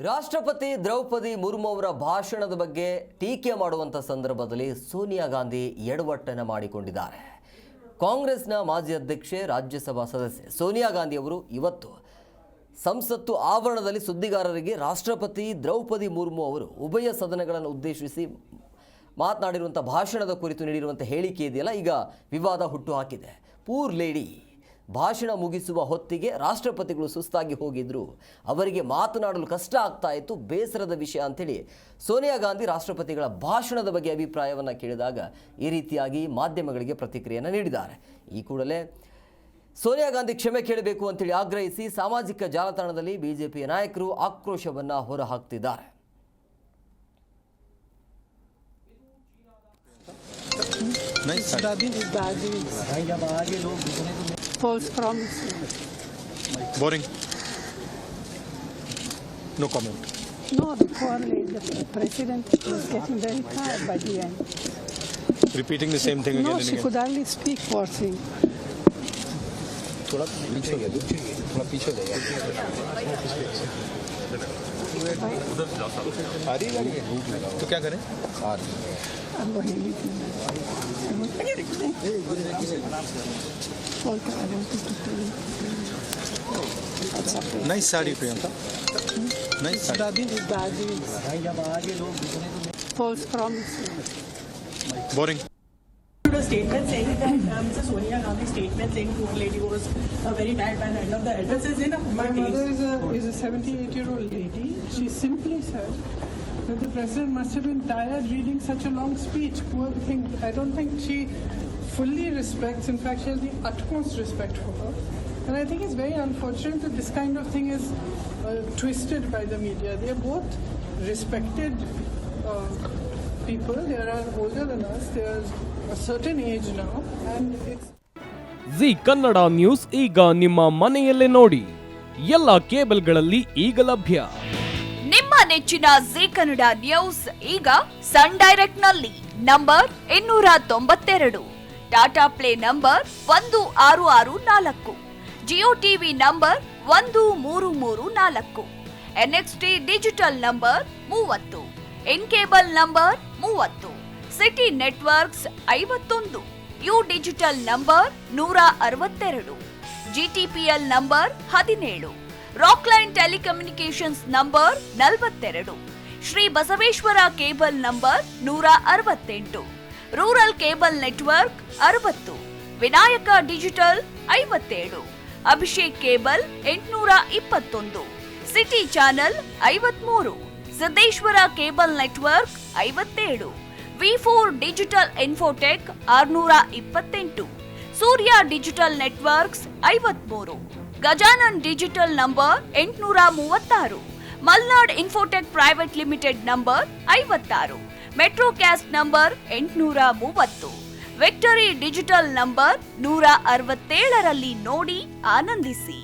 ರಾಷ್ಟ್ರಪತಿ ದ್ರೌಪದಿ ಮುರ್ಮು ಅವರ ಭಾಷಣದ ಬಗ್ಗೆ ಟೀಕೆ ಮಾಡುವಂತ ಸಂದರ್ಭದಲ್ಲಿ ಸೋನಿಯಾ ಗಾಂಧಿ ಎಡವಟ್ಟನ್ನು ಮಾಡಿಕೊಂಡಿದ್ದಾರೆ. ಕಾಂಗ್ರೆಸ್ನ ಮಾಜಿ ಅಧ್ಯಕ್ಷೆ, ರಾಜ್ಯಸಭಾ ಸದಸ್ಯೆ ಸೋನಿಯಾ ಗಾಂಧಿ ಅವರು ಇವತ್ತು ಸಂಸತ್ತು ಆವರಣದಲ್ಲಿ ಸುದ್ದಿಗಾರರಿಗೆ ರಾಷ್ಟ್ರಪತಿ ದ್ರೌಪದಿ ಮುರ್ಮು ಅವರು ಉಭಯ ಸದನಗಳನ್ನು ಉದ್ದೇಶಿಸಿ ಮಾತನಾಡಿರುವಂಥ ಭಾಷಣದ ಕುರಿತು ನೀಡಿರುವಂಥ ಹೇಳಿಕೆ ಇದೆಯಲ್ಲ, ಈಗ ವಿವಾದ ಹುಟ್ಟುಹಾಕಿದೆ. ಪೂರ್ ಲೇಡಿ ಭಾಷಣ ಮುಗಿಸುವ ಹೊತ್ತಿಗೆ ರಾಷ್ಟ್ರಪತಿಗಳು ಸುಸ್ತಾಗಿ ಹೋಗಿದ್ರು, ಅವರಿಗೆ ಮಾತನಾಡಲು ಕಷ್ಟ ಆಗ್ತಾ ಇತ್ತು, ಬೇಸರದ ವಿಷಯ ಅಂತೇಳಿ ಸೋನಿಯಾ ಗಾಂಧಿ ರಾಷ್ಟ್ರಪತಿಗಳ ಭಾಷಣದ ಬಗ್ಗೆ ಅಭಿಪ್ರಾಯವನ್ನು ಕೇಳಿದಾಗ ಈ ರೀತಿಯಾಗಿ ಮಾಧ್ಯಮಗಳಿಗೆ ಪ್ರತಿಕ್ರಿಯೆಯನ್ನು ನೀಡಿದ್ದಾರೆ. ಈ ಕೂಡಲೇ ಸೋನಿಯಾ ಗಾಂಧಿ ಕ್ಷಮೆ ಕೇಳಬೇಕು ಅಂತೇಳಿ ಆಗ್ರಹಿಸಿ ಸಾಮಾಜಿಕ ಜಾಲತಾಣದಲ್ಲಿ ಬಿಜೆಪಿಯ ನಾಯಕರು ಆಕ್ರೋಶವನ್ನು ಹೊರಹಾಕ್ತಿದ್ದಾರೆ. False promise. Boring. No comment. No, the president was getting very tired by the end. Repeating the same thing again No, and she again. could hardly speak, poor thing. थोड़ा पीछे हो जाएगा. आ रही है तो क्या करें? आ रही है. I'm going to Nice sari Priyanka. Nice sari. False promise. Boring. A statement saying that Mrs. Sonia Gandhi's statement saying poor lady was very tired by the end of the address is in a My mother is a 78-year-old lady. She simply said that the president must have been tired reading such a long speech. Poor thing. I don't think she fully respects. In fact, she has the utmost respect for her. And I think it's very unfortunate that this kind of thing is twisted by the media. They are both respected people. They are older than us. They are a certain age now. And it's G Kannada news ಈಗ ನಿಮ್ಮ ಮನೆಯಲ್ಲೇ ನೋಡಿ. ಎಲ್ಲ ಕೇಬಲ್ಗಳಲ್ಲಿ ಈಗ ಲಭ್ಯ. ನಿಮ್ಮ ನೆಚ್ಚಿನ ಜಿ ಕನ್ನಡ ನ್ಯೂಸ್ ಈಗ ಸನ್ ಡೈರೆಕ್ಟ್ ನಲ್ಲಿ number 292, Tata Play number 1664, Jio TV number 1334, NXT digital number 30, in cable number 30, city networks 51, U digital number 162, GTPL number 17, Rockline telecommunications number 42, Shri Basaveshwara cable number 168, rural cable network 60, Vinayaka digital 57, Abhishek cable 821, city channel 53, Siddeshwara cable network 57, ವಿ4 digital infotech 628, Surya digital networks 53, Gajanan digital number 836, Malnad infotech private limited number 56, Metrocast number 830, victory digital number 167ರಲ್ಲಿ ನೋಡಿ ಆನಂದಿಸಿ.